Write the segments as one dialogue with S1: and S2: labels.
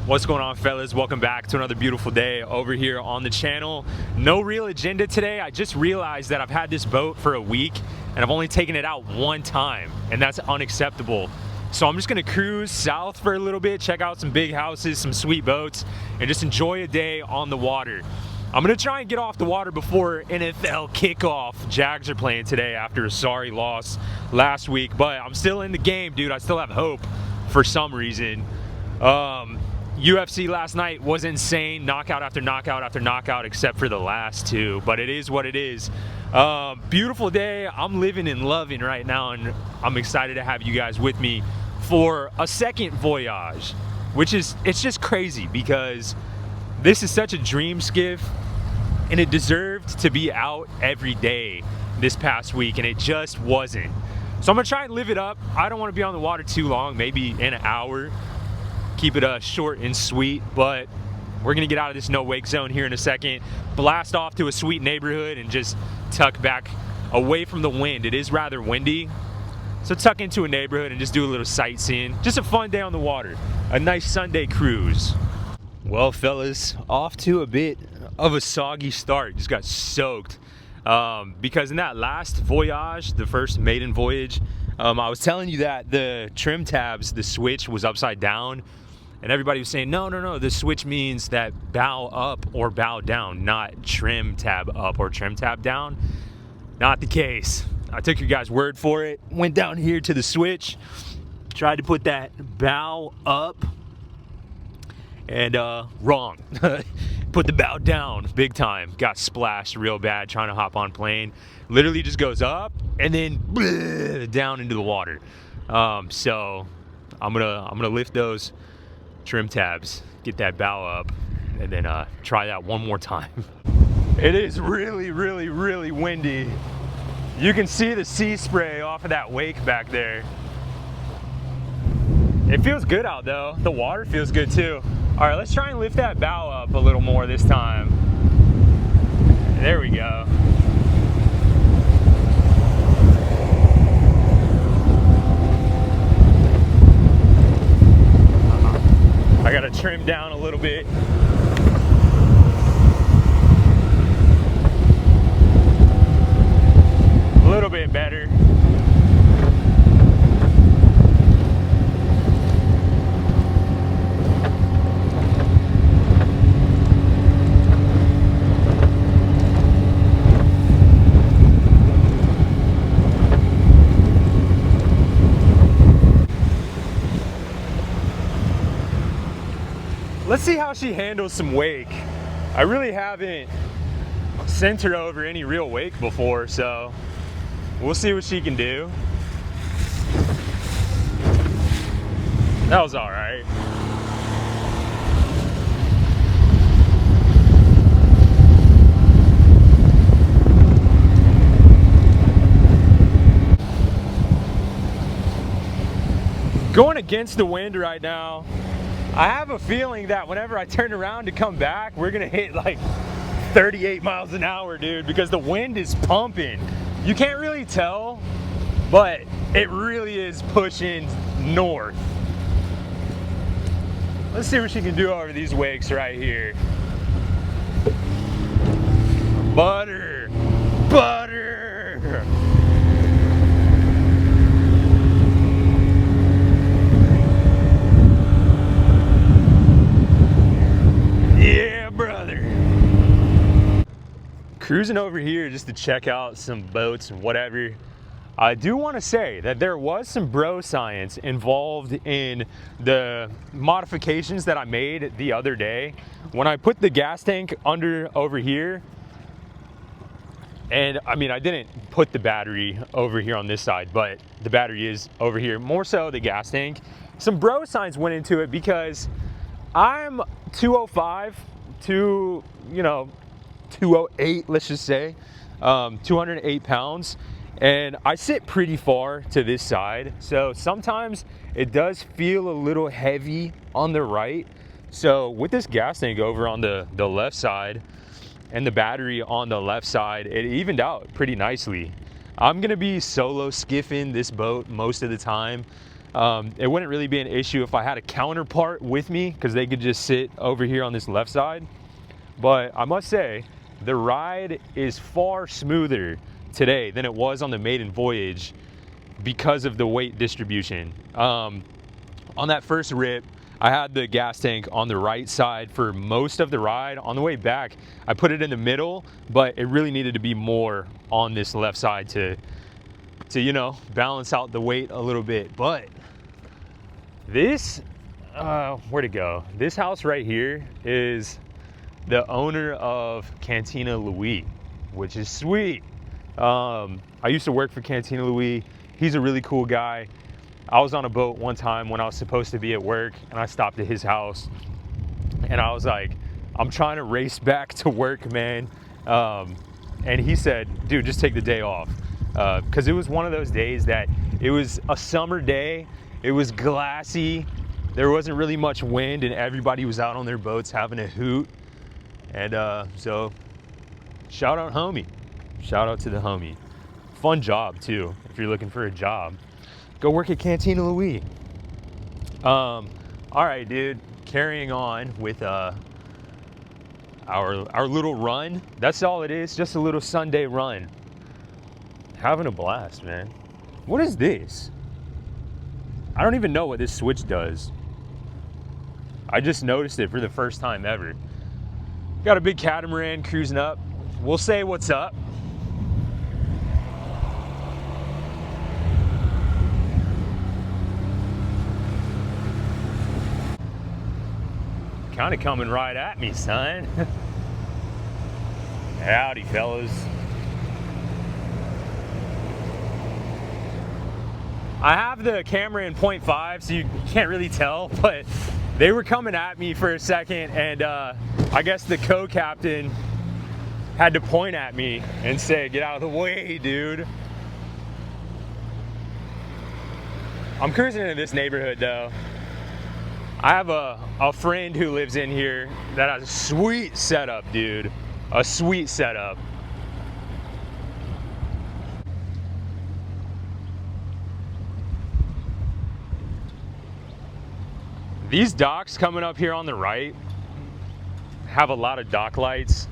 S1: What's going on, fellas? Welcome back to another beautiful day over here on the channel. No real agenda today. I just realized that I've had this boat for a week and I've only taken it out one time, and that's unacceptable. So I'm just gonna cruise south for a little bit, check out some big houses, some sweet boats, and just enjoy a day on the water. I'm gonna try and get off the water before NFL kickoff. Jags are playing today after a sorry loss last week, but I'm still in the game, dude. I still have hope for some reason. UFC last night was insane, knockout after knockout after knockout, except for the last two, but it is what it is. Beautiful day. I'm living and loving right now, and I'm excited to have you guys with me for a second voyage, it's just crazy because this is such a dream skiff, and it deserved to be out every day this past week, and it just wasn't. So I'm gonna try and live it up. I don't want to be on the water too long, maybe in an hour. Keep it short and sweet, but we're gonna get out of this no wake zone here in a second, blast off to a sweet neighborhood and just tuck back away from the wind. It is rather windy, so tuck into a neighborhood and just do a little sightseeing. Just a fun day on the water, a nice Sunday cruise. Well, fellas, off to a bit of a soggy start. Just got soaked because in that last voyage, the first maiden voyage, I was telling you that the trim tabs, the switch was upside down, and everybody was saying, no, the switch means that bow up or bow down, not trim tab up or trim tab down. Not the case. I took your guys' word for it, went down here to the switch, tried to put that bow up, and wrong. Put the bow down big time. Got splashed real bad trying to hop on plane. Literally just goes up and then down into the water. So I'm gonna lift those trim tabs, get that bow up, and then try that one more time. It is really windy. You can see the sea spray off of that wake back there. It feels good out though. The water feels good too. All right, let's try and lift that bow up a little more this time. There we go. I gotta trim down a little bit. A little bit better. Let's see how she handles some wake. I really haven't sent her over any real wake before, so we'll see what she can do. That was all right. Going against the wind right now. I have a feeling that whenever I turn around to come back, we're gonna hit like 38 miles an hour, dude, because the wind is pumping. You can't really tell, but it really is pushing north. Let's see what she can do over these wakes right here. Butter, butter. Yeah, brother. Cruising over here just to check out some boats and whatever. I do want to say that there was some bro science involved in the modifications that I made the other day. When I put the gas tank over here, and I mean, I didn't put the battery over here on this side, but the battery is over here, more so the gas tank. Some bro science went into it because I'm 205 to, 208, let's just say, 208 pounds. And I sit pretty far to this side. So sometimes it does feel a little heavy on the right. So with this gas tank over on the left side and the battery on the left side, it evened out pretty nicely. I'm gonna be solo skiffing this boat most of the time. It wouldn't really be an issue if I had a counterpart with me, because they could just sit over here on this left side. But I must say, the ride is far smoother today than it was on the maiden voyage because of the weight distribution. On that first rip, I had the gas tank on the right side for most of the ride. On the way back, I put it in the middle, but it really needed to be more on this left side to you know, balance out the weight a little bit. But this, where'd it go? This house right here is the owner of Cantina Louis, which is sweet. I used to work for Cantina Louis. He's a really cool guy. I was on a boat one time when I was supposed to be at work, and I stopped at his house, and I was like, I'm trying to race back to work, man. And he said, dude, just take the day off. Because it was one of those days that it was a summer day, it was glassy, there wasn't really much wind, and everybody was out on their boats having a hoot. And so shout out homie, shout out to the homie. Fun job too, if you're looking for a job, go work at Cantina Louis. All right, dude, carrying on with our little run. That's all it is, just a little Sunday run. Having a blast, man. What is this? I don't even know what this switch does. I just noticed it for the first time ever. Got a big catamaran cruising up. We'll say what's up. Kind of coming right at me, son. Howdy, fellas. I have the camera in 0.5, so you can't really tell, but they were coming at me for a second, and I guess the co-captain had to point at me and say, get out of the way, dude. I'm cruising into this neighborhood, though. I have a friend who lives in here that has a sweet setup, dude. A sweet setup. These docks coming up here on the right have a lot of dock lights.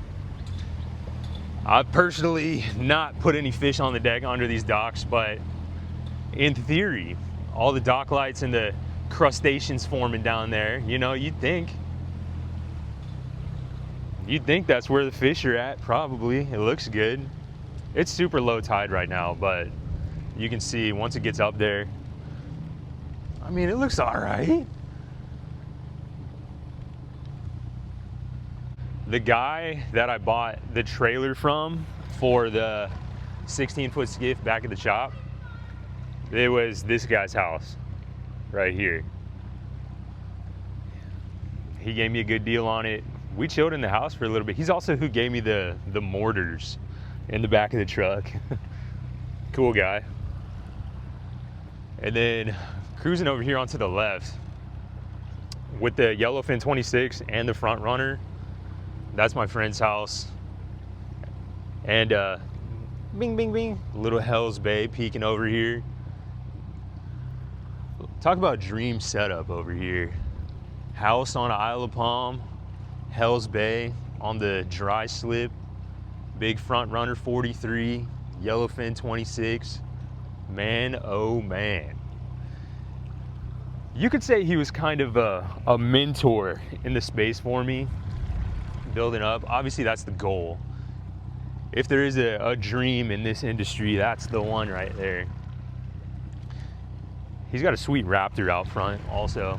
S1: I've personally not put any fish on the deck under these docks, but in theory, all the dock lights and the crustaceans forming down there, you know, you'd think that's where the fish are at, probably. It looks good. It's super low tide right now, but you can see once it gets up there, I mean, it looks all right. The guy that I bought the trailer from for the 16-foot skiff back at the shop, it was this guy's house right here. He gave me a good deal on it. We chilled in the house for a little bit. He's also who gave me the mortars in the back of the truck. Cool guy. And then cruising over here onto the left with the Yellowfin 26 and the front runner. That's my friend's house. And bing, bing, bing, little Hell's Bay peeking over here. Talk about dream setup over here. House on Isle of Palm, Hell's Bay on the dry slip, big front runner 43, Yellowfin 26. Man, oh man. You could say he was kind of a mentor in the space for me. Building up, obviously that's the goal. If there is a dream in this industry, that's the one right there. He's got a sweet Raptor out front also.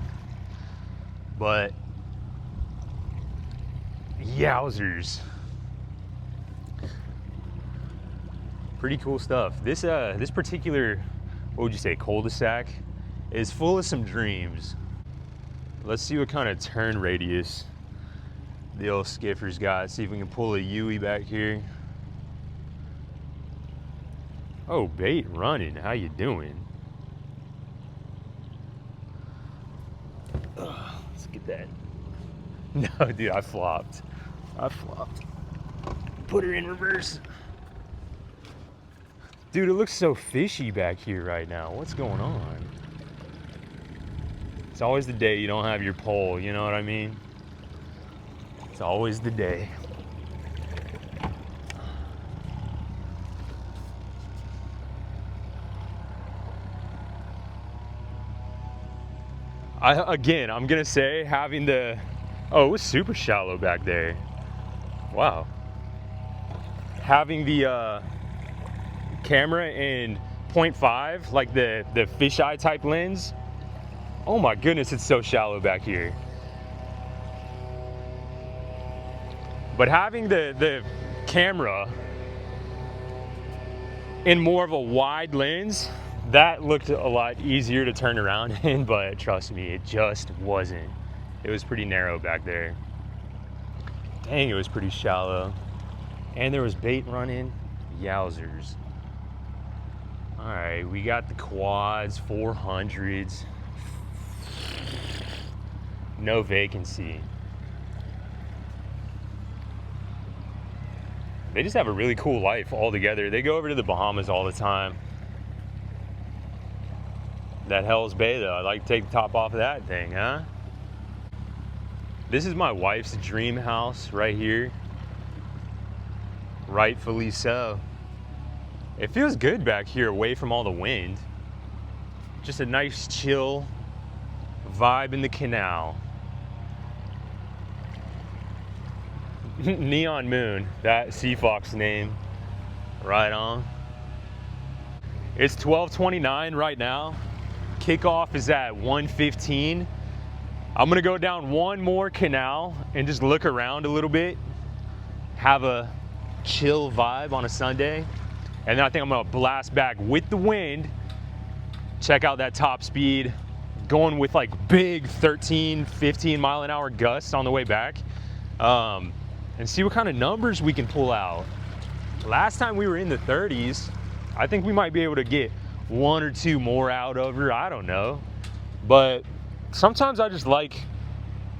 S1: But yowzers. Pretty cool stuff. This particular, what would you say, cul-de-sac is full of some dreams. Let's see what kind of turn radius the old skiffer's got. See if we can pull a Yui back here. Oh, bait running. How you doing? Let's get that. No, dude, I flopped. Put her in reverse. Dude, it looks so fishy back here right now. What's going on? It's always the day you don't have your pole, you know what I mean? It's always the day. Again, I'm gonna say having the, oh, it was super shallow back there. Wow. Having the camera in 0.5, like the fisheye type lens. Oh my goodness, it's so shallow back here. But having the camera in more of a wide lens, that looked a lot easier to turn around in, but trust me, it just wasn't. It was pretty narrow back there. Dang, it was pretty shallow. And there was bait running. Yowzers. All right, we got the quads, 400s. No vacancy. They just have a really cool life all together. They go over to the Bahamas all the time. That Hell's Bay though, I'd like to take the top off of that thing, huh? This is my wife's dream house right here. Rightfully so. It feels good back here away from all the wind. Just a nice chill vibe in the canal. Neon Moon, that Sea Fox name. Right on. It's 12:29 right now. Kickoff is at 1:15. I'm gonna go down one more canal and just look around a little bit, have a chill vibe on a Sunday, and then I think I'm gonna blast back with the wind, check out that top speed, going with like big 13, 15 mile an hour gusts on the way back, and see what kind of numbers we can pull out. Last time we were in the 30s, I think we might be able to get one or two more out of her, I don't know. But sometimes I just like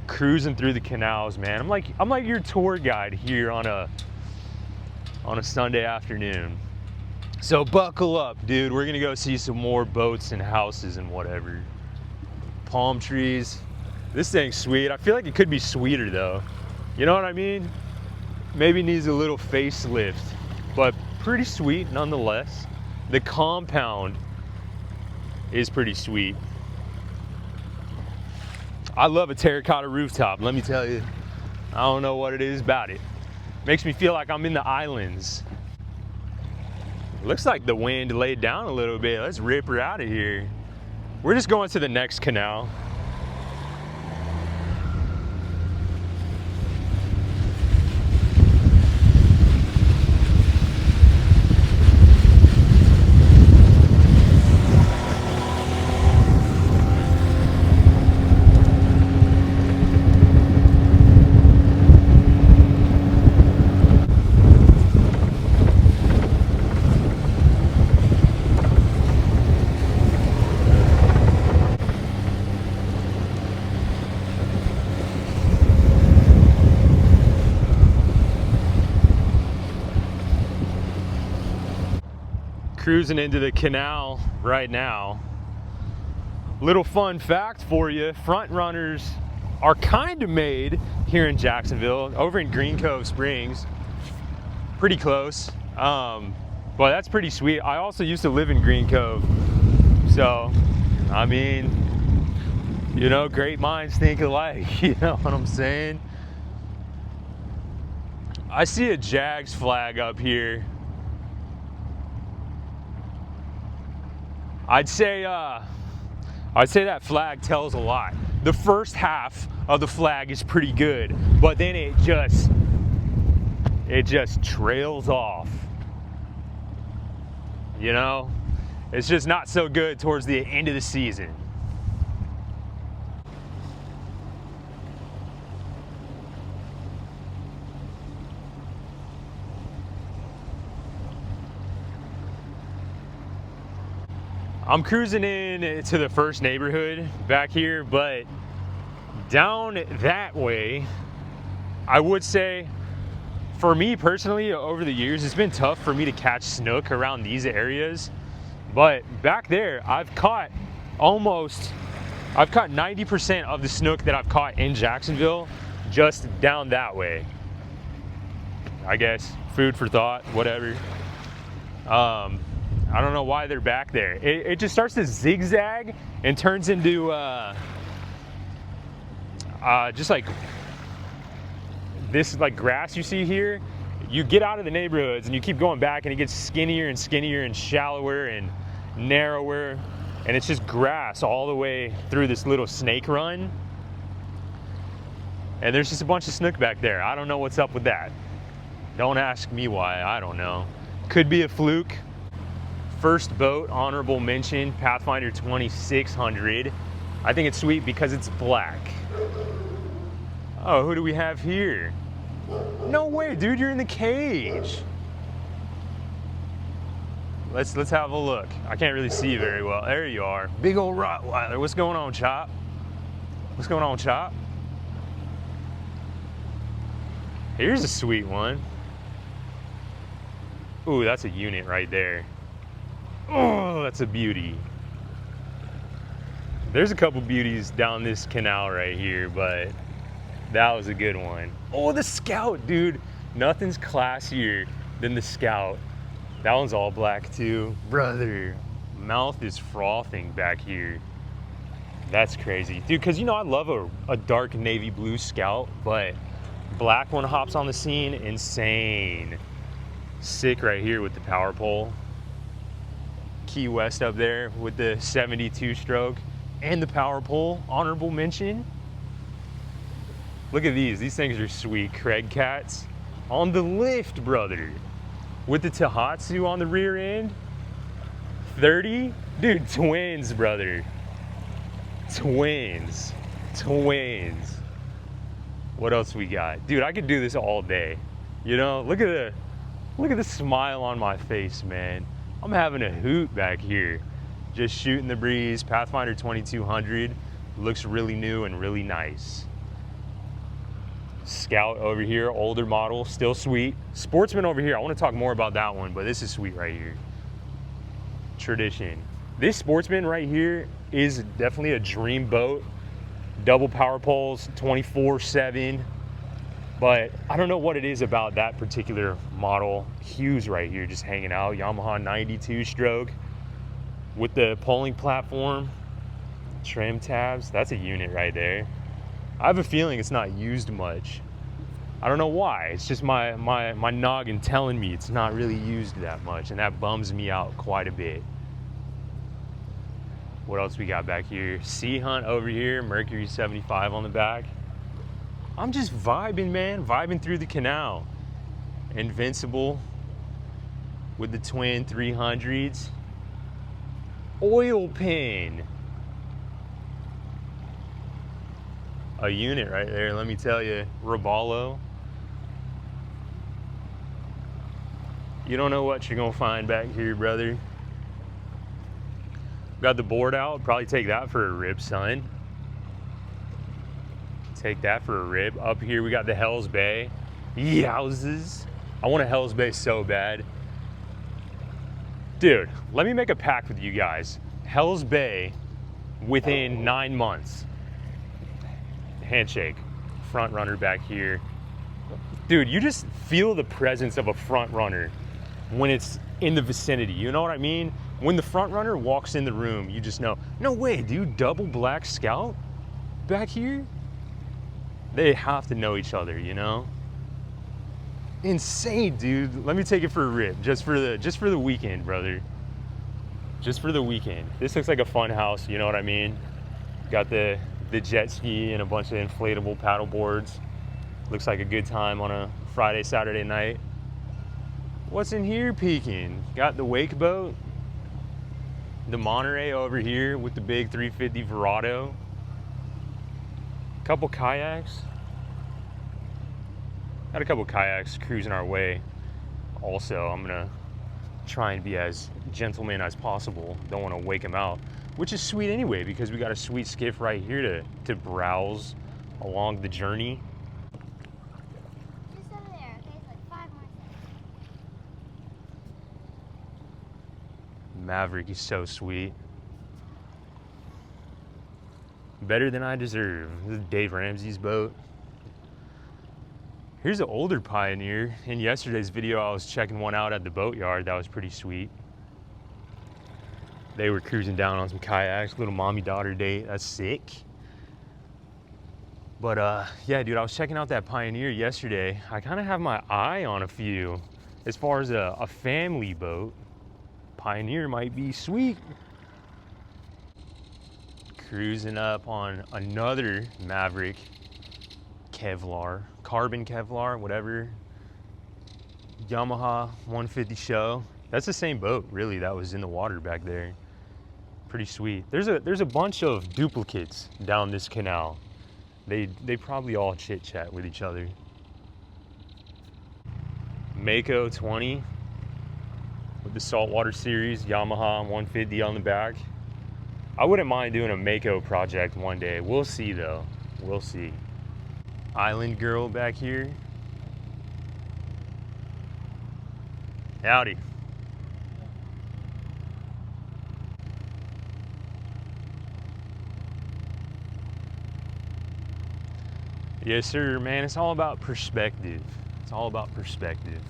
S1: cruising through the canals, man. I'm like your tour guide here on a Sunday afternoon. So buckle up, dude. We're gonna go see some more boats and houses and whatever. Palm trees. This thing's sweet. I feel like it could be sweeter though. You know what I mean? Maybe needs a little facelift, but pretty sweet nonetheless. The compound is pretty sweet. I love a terracotta rooftop, let me tell you. I don't know what it is about it. Makes me feel like I'm in the islands. Looks like the wind laid down a little bit. Let's rip her out of here. We're just going to the next canal. Cruising into the canal right now. Little fun fact for you, front runners are kind of made here in Jacksonville, over in Green Cove Springs, pretty close, but that's pretty sweet. I also used to live in Green Cove, so I mean, you know, great minds think alike, you know what I'm saying? I see a Jags flag up here. I'd say that flag tells a lot. The first half of the flag is pretty good, but then it just trails off. You know, it's just not so good towards the end of the season. I'm cruising in to the first neighborhood back here, but down that way, I would say, for me personally, over the years, it's been tough for me to catch snook around these areas. But back there, I've caught almost I've caught 90% of the snook that I've caught in Jacksonville just down that way. I guess food for thought, whatever. I don't know why they're back there. It just starts to zigzag and turns into just like this, like grass you see here. You get out of the neighborhoods and you keep going back and it gets skinnier and skinnier and shallower and narrower, and it's just grass all the way through this little snake run. And there's just a bunch of snook back there. I don't know what's up with that. Don't ask me why, I don't know. Could be a fluke. First boat, honorable mention, Pathfinder 2600. I think it's sweet because it's black. Oh, who do we have here? No way, dude, you're in the cage. Let's have a look. I can't really see you very well. There you are. Big old Rottweiler. What's going on, Chop? What's going on, Chop? Here's a sweet one. Ooh, that's a unit right there. Oh, that's a beauty. There's a couple beauties down this canal right here, but that was a good one. Oh, the Scout, dude. Nothing's classier than the Scout. That one's all black too. Brother, mouth is frothing back here. That's crazy. Dude, because you know I love a dark navy blue Scout, but black one hops on the scene, insane. Sick right here with the power pole. Key West up there with the 72 stroke and the power pole, honorable mention. Look at these things are sweet. Craig cats on the lift, brother, with the Tahatsu on the rear end. 30, dude, twins, brother. Twins. What else we got? Dude, I could do this all day. You know, look at the smile on my face, man. I'm having a hoot back here. Just shooting the breeze. Pathfinder 2200 looks really new and really nice. Scout over here, older model, still sweet. Sportsman over here, I want to talk more about that one, but this is sweet right here. Tradition. This Sportsman right here is definitely a dream boat. Double power poles, 24/7. But I don't know what it is about that particular model. Hughes right here just hanging out. Yamaha 92 stroke with the polling platform, trim tabs. That's a unit right there. I have a feeling it's not used much. I don't know why. It's just my noggin telling me it's not really used that much, and that bums me out quite a bit. What else we got back here? Sea Hunt over here, Mercury 75 on the back. I'm just vibing, man, vibing through the canal. Invincible with the twin 300s. Oil pin. A unit right there, let me tell you. Robalo. You don't know what you're gonna find back here, brother. Got the board out, probably take that for a rib, son. Take that for a rib. Up here we got the Hell's Bay. Yowzes. I want a Hell's Bay so bad. Dude, let me make a pact with you guys. Hell's Bay within 9 months. Handshake. Front runner back here. Dude, you just feel the presence of a front runner when it's in the vicinity. You know what I mean? When the front runner walks in the room, you just know, no way, dude, double black Scout back here? They have to know each other, you know? Insane, dude. Let me take it for a rip, just for the weekend, brother. Just for the weekend. This looks like a fun house, you know what I mean? Got the jet ski and a bunch of inflatable paddle boards. Looks like a good time on a Friday, Saturday night. What's in here peeking? Got the wake boat. The Monterey over here with the big 350 Verado. Couple kayaks. Got a couple kayaks cruising our way. Also, I'm gonna try and be as gentleman as possible. Don't want to wake them out, which is sweet anyway because we got a sweet skiff right here to browse along the journey.
S2: Just over there, okay? It's like 5 more seconds.
S1: Maverick is so sweet. Better than I deserve. This is Dave Ramsey's boat. Here's an older Pioneer. In yesterday's video, I was checking one out at the boatyard. That was pretty sweet. They were cruising down on some kayaks, little mommy-daughter date. That's sick. But yeah, dude, I was checking out that Pioneer yesterday. I kind of have my eye on a few. As far as a family boat, Pioneer might be sweet. Cruising up on another Maverick Kevlar, carbon Kevlar, whatever. Yamaha 150 show. That's the same boat, really, that was in the water back there. Pretty sweet. There's a bunch of duplicates down this canal. They probably all chit chat with each other. Mako 20 with the saltwater series, Yamaha 150 on the back. I wouldn't mind doing a Mako project one day. We'll see though, we'll see. Island girl back here. Howdy. Yes, sir, man. It's all about perspective. It's all about perspective.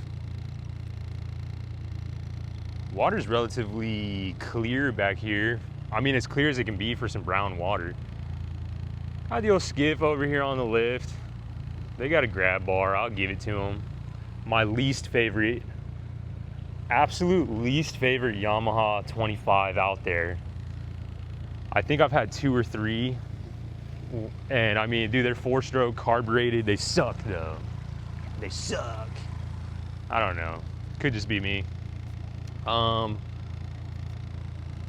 S1: Water's relatively clear back here. I mean, as clear as it can be for some brown water. Got the old skiff over here on the lift. They got a grab bar. I'll give it to them. My least favorite, absolute least favorite Yamaha 25 out there. I think I've had 2 or 3. And I mean, dude, they're 4-stroke carbureted. They suck though. They suck. I don't know. Could just be me.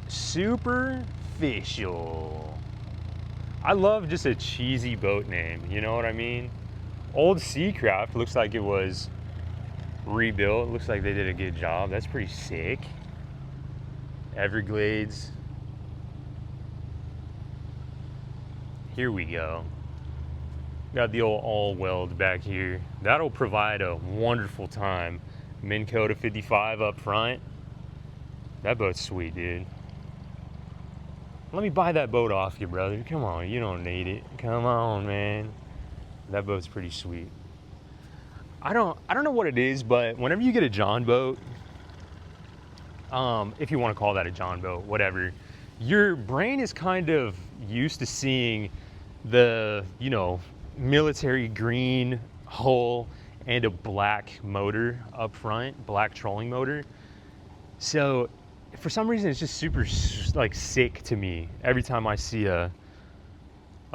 S1: Superficial. I love just a cheesy boat name. You know what I mean? Old Seacraft looks like it was rebuilt. Looks like they did a good job. That's pretty sick. Everglades. Here we go. Got the old all-weld back here. That'll provide a wonderful time. Minn Kota 55 up front. That boat's sweet, dude. Let me buy that boat off you, brother. Come on, you don't need it. Come on, man. That boat's pretty sweet. I don't know what it is, but whenever you get a John boat, if you want to call that a John boat, whatever, your brain is kind of used to seeing the, you know, military green hull and a black motor up front, black trolling motor. So for some reason, it's just super like sick to me every time I see a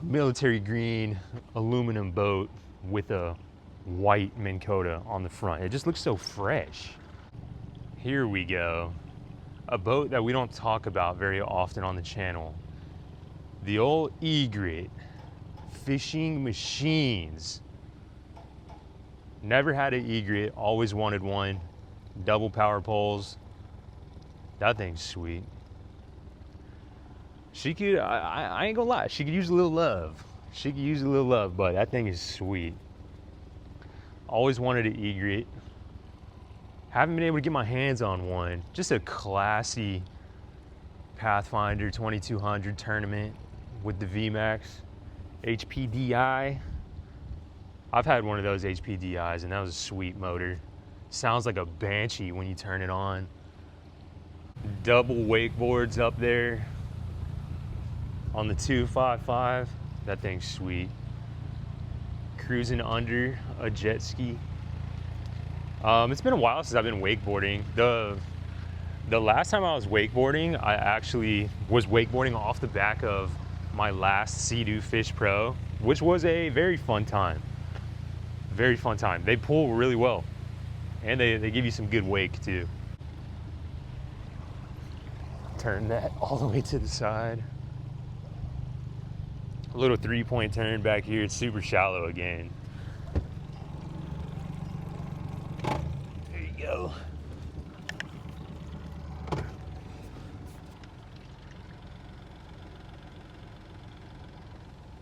S1: military green aluminum boat with a white Minn Kota on the front. It just looks so fresh. Here we go. A boat that we don't talk about very often on the channel. The old egret. Fishing machines. Never had an egret, always wanted one. Double power poles. That thing's sweet. She could, I ain't gonna lie, she could use a little love. She could use a little love, but that thing is sweet. Always wanted an egret. Haven't been able to get my hands on one. Just a classy Pathfinder 2200 tournament with the VMAX. HPDI. I've had one of those HPDIs and that was a sweet motor. Sounds like a Banshee when you turn it on. Double wakeboards up there on the 255. That thing's sweet. Cruising under a jet ski. It's been a while since I've been wakeboarding. The last time I was wakeboarding, I actually was wakeboarding off the back of my last Sea-Doo Fish Pro, which was a very fun time. Very fun time. They pull really well. And they give you some good wake too. Turn that all the way to the side. A little 3-point turn back here. It's super shallow again. There you go.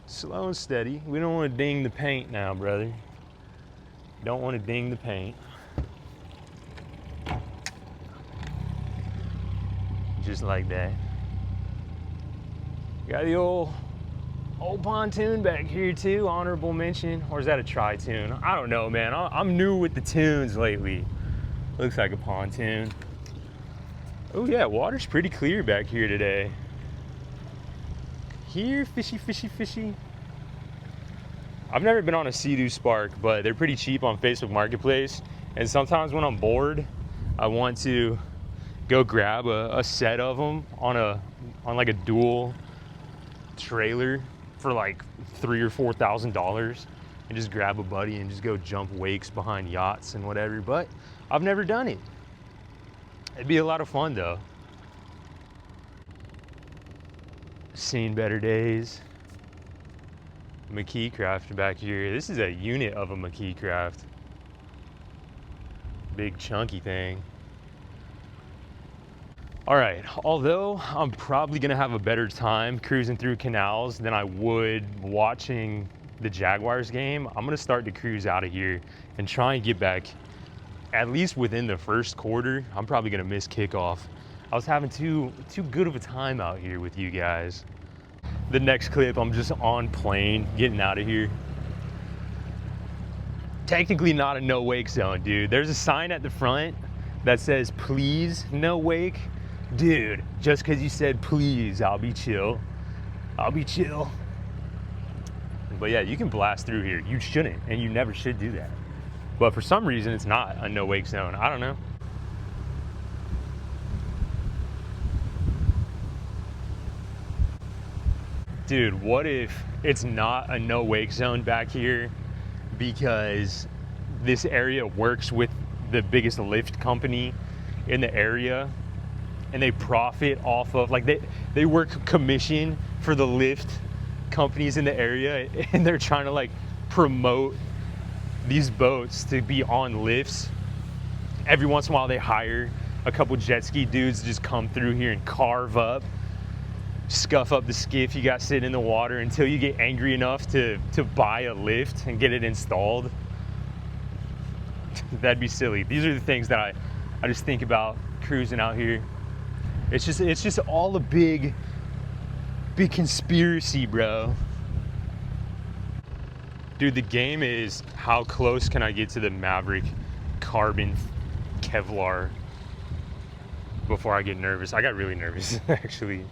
S1: Slow and steady. We don't want to ding the paint now, brother. Don't want to ding the paint. Just like that. Got the old Old pontoon back here too, honorable mention. Or is that a tri-tune? I don't know, man. I'm new with the tunes lately. Looks like a pontoon. Oh yeah, water's pretty clear back here today. Here, fishy, fishy, fishy. I've never been on a Sea-Doo Spark, but they're pretty cheap on Facebook Marketplace. And sometimes when I'm bored, I want to go grab a set of them on like a dual trailer for like $3,000 or $4,000, and just grab a buddy and just go jump wakes behind yachts and whatever. But I've never done it. It'd be a lot of fun though. Seen better days. McKee craft back here. This is a unit of a McKee craft. Big chunky thing. All right, although I'm probably gonna have a better time cruising through canals than I would watching the Jaguars game, I'm gonna start to cruise out of here and try and get back at least within the first quarter. I'm probably gonna miss kickoff. I was having too good of a time out here with you guys. The next clip, I'm just on plane, getting out of here. Technically not a no wake zone, dude. There's a sign at the front that says, please, no wake. Dude, just because you said please, I'll be chill. I'll be chill. But yeah, you can blast through here. You shouldn't, and you never should do that. But for some reason, it's not a no wake zone. I don't know. Dude, what if it's not a no wake zone back here because this area works with the biggest lift company in the area, and they profit off of, like, they work commission for the lift companies in the area, and they're trying to like promote these boats to be on lifts. Every once in a while they hire a couple jet ski dudes to just come through here and carve up, scuff up the skiff you got sitting in the water until you get angry enough to buy a lift and get it installed. That'd be silly. These are the things that I just think about cruising out here. It's just all a big conspiracy, bro. Dude, the game is how close can I get to the Maverick carbon Kevlar before I get nervous. I got really nervous, actually.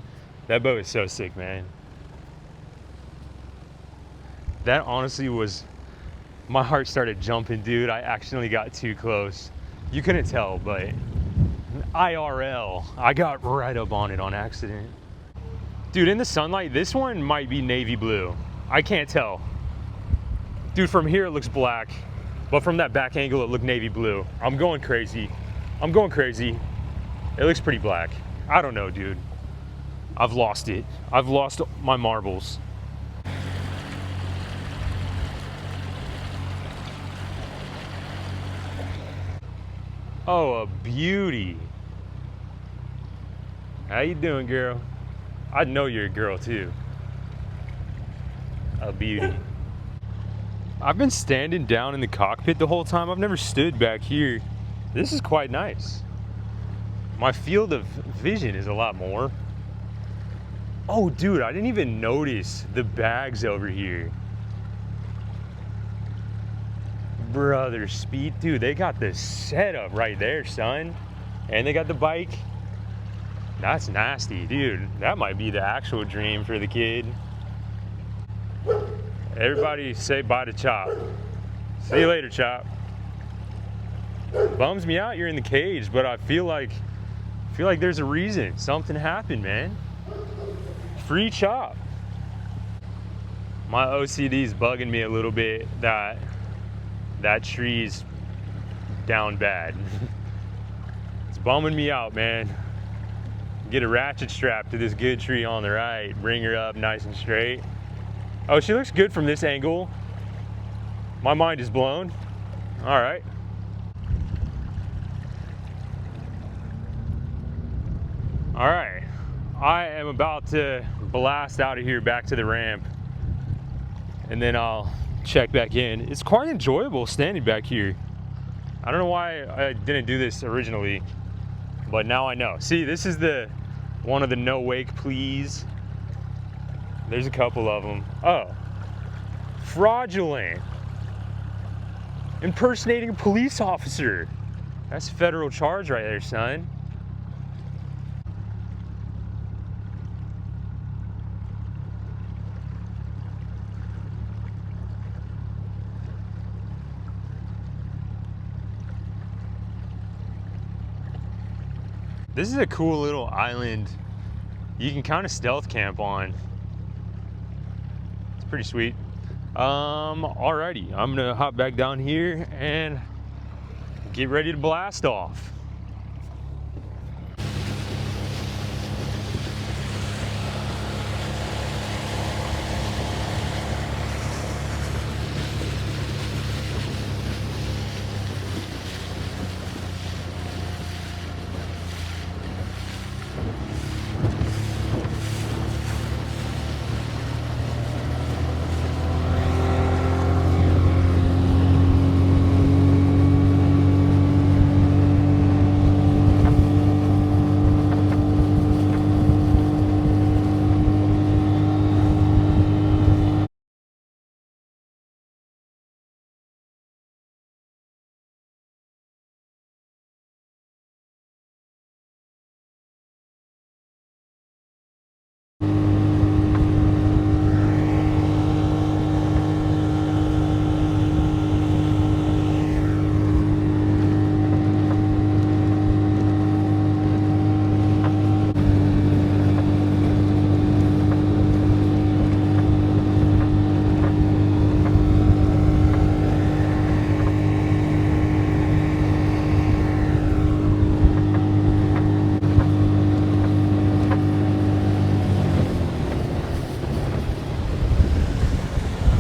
S1: That boat is so sick, man. That honestly was, my heart started jumping, dude. I accidentally got too close. You couldn't tell, but IRL, I got right up on it on accident. Dude, in the sunlight, this one might be navy blue. I can't tell. Dude, from here it looks black, but from that back angle it looked navy blue. I'm going crazy. I'm going crazy. It looks pretty black. I don't know, dude. I've lost it. I've lost my marbles. Oh, a beauty. How you doing, girl? I know you're a girl too. A beauty. I've been standing down in the cockpit the whole time. I've never stood back here. This is quite nice. My field of vision is a lot more. Oh, dude, I didn't even notice the bags over here. Brother, speed, dude, they got the setup right there, son. And they got the bike. That's nasty, dude. That might be the actual dream for the kid. Everybody say bye to Chop. See you later, Chop. Bums me out you're in the cage, but I feel like there's a reason. Something happened, man. Free Chop. My OCD's bugging me a little bit that tree's down bad. It's bumming me out, man. Get a ratchet strap to this good tree on the right. Bring her up nice and straight. Oh, she looks good from this angle. My mind is blown. All right. All right. I am about to blast out of here back to the ramp, and then I'll check back in. It's quite enjoyable standing back here. I don't know why I didn't do this originally, but now I know. See, this is one of the no wake please There's a couple of them. Oh, fraudulent. Impersonating a police officer. That's a federal charge right there, son. This is a cool little island you can kind of stealth camp on. It's pretty sweet. Alrighty, I'm gonna hop back down here and get ready to blast off.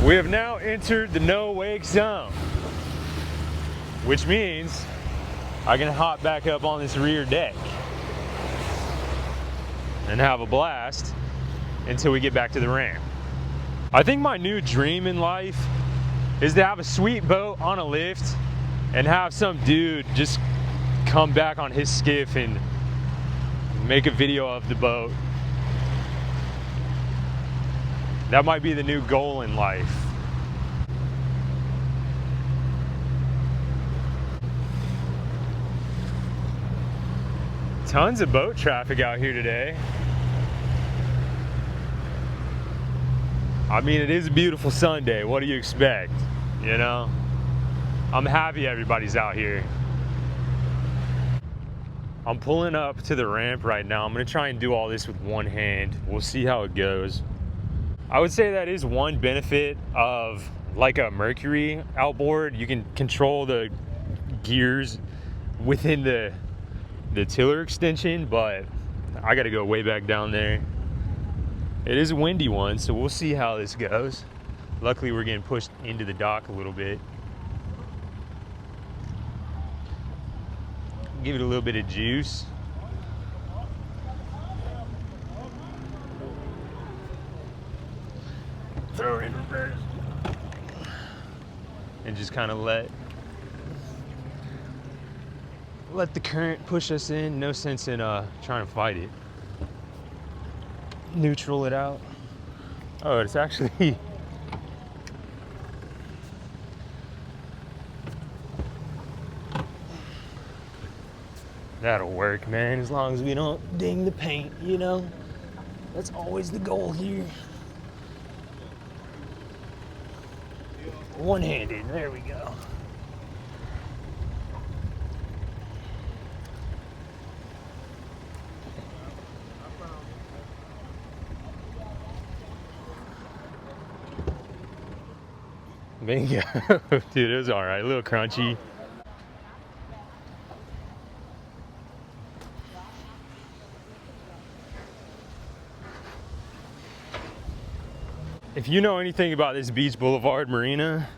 S1: We have now entered the no wake zone, which means I can hop back up on this rear deck and have a blast until we get back to the ramp. I think my new dream in life is to have a sweet boat on a lift and have some dude just come back on his skiff and make a video of the boat. That might be the new goal in life. Tons of boat traffic out here today. I mean, it is a beautiful Sunday. What do you expect? You know? I'm happy everybody's out here. I'm pulling up to the ramp right now. I'm gonna try and do all this with one hand. We'll see how it goes. I would say that is one benefit of like a Mercury outboard. You can control the gears within the tiller extension, but I gotta go way back down there. It is a windy one, so we'll see how this goes. Luckily, we're getting pushed into the dock a little bit. Give it a little bit of juice. Throw it in reverse. And just kind of let the current push us in. No sense in trying to fight it. Neutral it out. Oh, it's actually that'll work, man, as long as we don't ding the paint, you know? That's always the goal here. One-handed, there we go. Bingo. Dude, it was all right, a little crunchy. If you know anything about this Beach Boulevard Marina,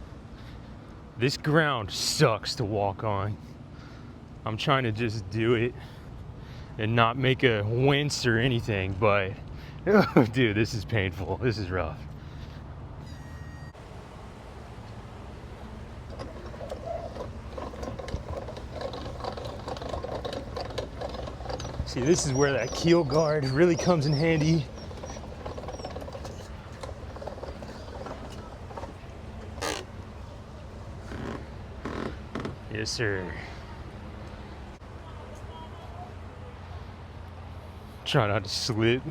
S1: this ground sucks to walk on. I'm trying to just do it and not make a wince or anything, but oh, dude, this is painful. This is rough. See, this is where that keel guard really comes in handy. Yes, sir. Try not to slip.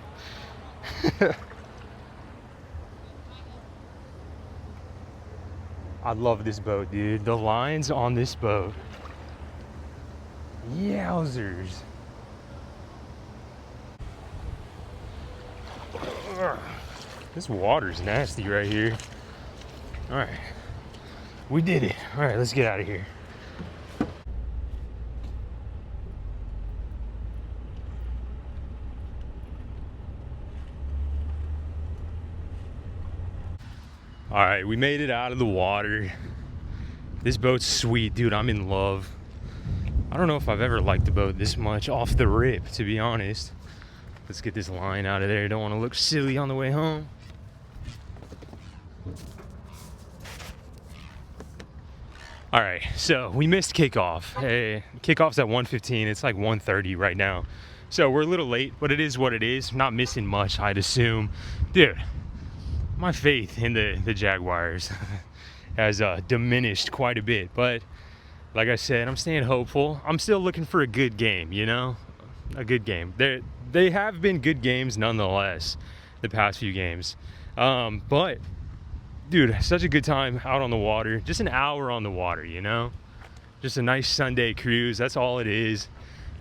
S1: I love this boat, dude. The lines on this boat. Yowzers. Ugh. This water's nasty right here. All right. We did it. All right, let's get out of here. All right, we made it out of the water. This boat's sweet, dude. I'm in love. I don't know if I've ever liked the boat this much off the rip, to be honest. Let's get this line out of there. Don't want to look silly on the way home. All right, so we missed kickoff. Hey, kickoff's at 1:15. It's like 1:30 right now. So we're a little late, but it is what it is. Not missing much, I'd assume. Dude, my faith in the Jaguars has diminished quite a bit. But like I said, I'm staying hopeful. I'm still looking for a good game, you know? A good game. They have been good games nonetheless, the past few games. But dude, such a good time out on the water. Just an hour on the water, you know? Just a nice Sunday cruise. That's all it is.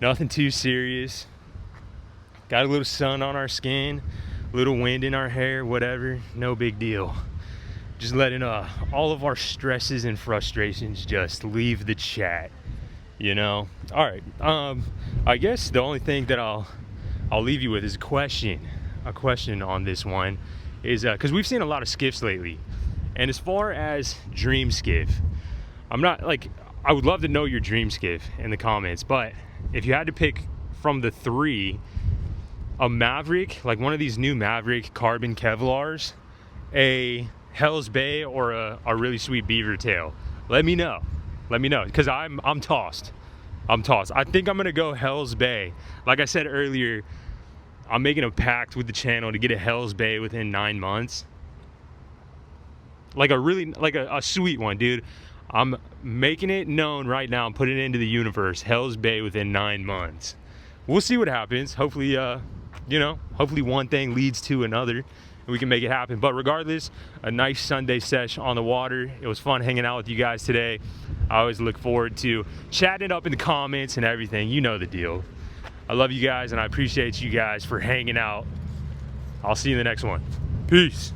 S1: Nothing too serious. Got a little sun on our skin, a little wind in our hair, whatever. No big deal. Just letting all of our stresses and frustrations just leave the chat, you know? All right. I guess the only thing that I'll leave you with is a question on this one is because we've seen a lot of skiffs lately. And as far as dream skiff, I'm not like, I would love to know your dream skiff in the comments, but if you had to pick from the three, a Maverick, like one of these new Maverick carbon Kevlars, a Hell's Bay, or a really sweet beaver tail, let me know, because I'm tossed. I think I'm gonna go Hell's Bay. Like I said earlier, I'm making a pact with the channel to get a Hell's Bay within 9 months. Like a sweet one, dude. I'm making it known right now. I'm putting it into the universe. Hell's Bay within 9 months. We'll see what happens. Hopefully, hopefully one thing leads to another and we can make it happen. But regardless, a nice Sunday sesh on the water. It was fun hanging out with you guys today. I always look forward to chatting it up in the comments and everything. You know the deal. I love you guys and I appreciate you guys for hanging out. I'll see you in the next one. Peace.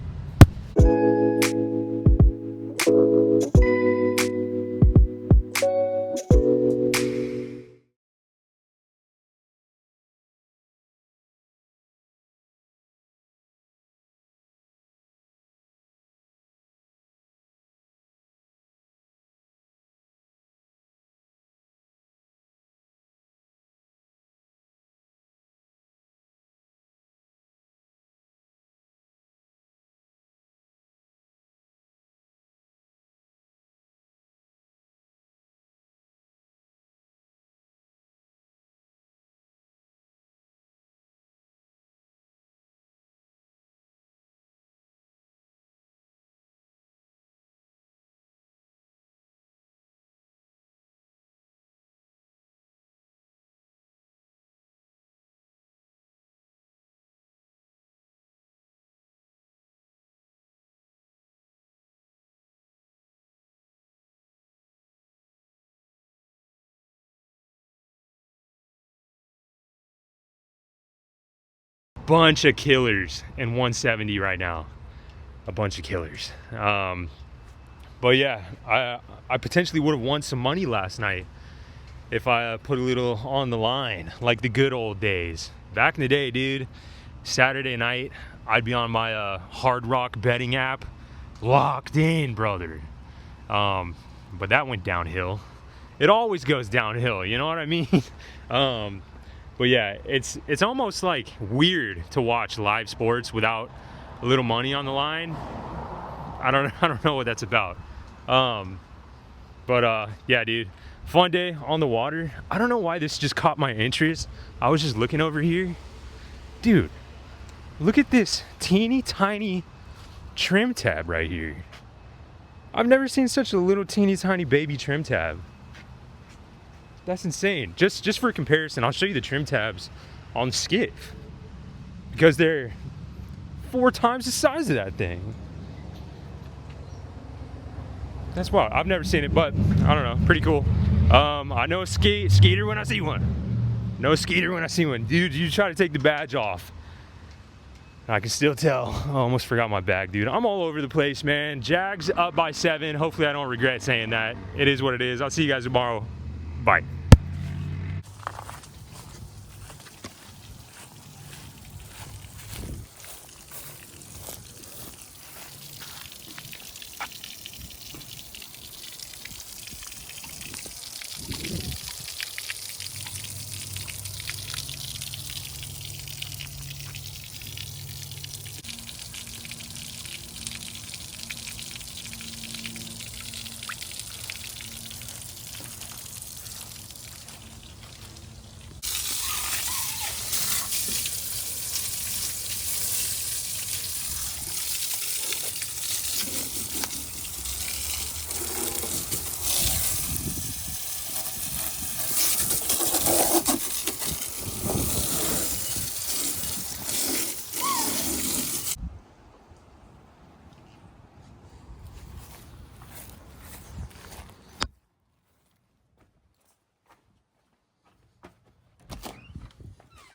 S1: Bunch of killers in 170 right now. A bunch of killers. But yeah, I potentially would have won some money last night if I put a little on the line, like the good old days. Back in the day, dude, Saturday night, I'd be on my Hard Rock betting app, locked in, brother. But that went downhill. It always goes downhill, you know what I mean? But yeah, it's almost like weird to watch live sports without a little money on the line. I don't know what that's about. But yeah, dude, fun day on the water. I don't know why this just caught my interest. I was just looking over here. Dude, look at this teeny tiny trim tab right here. I've never seen such a little teeny tiny baby trim tab. That's insane. Just for comparison, I'll show you the trim tabs on the Skiff because they're 4 times the size of that thing. That's wild. I've never seen it, but I don't know. Pretty cool. I know a skeeter when I see one. No skeeter when I see one. Dude, you try to take the badge off. I can still tell. I almost forgot my bag, dude. I'm all over the place, man. Jags up by 7. Hopefully I don't regret saying that. It is what it is. I'll see you guys tomorrow. Bye.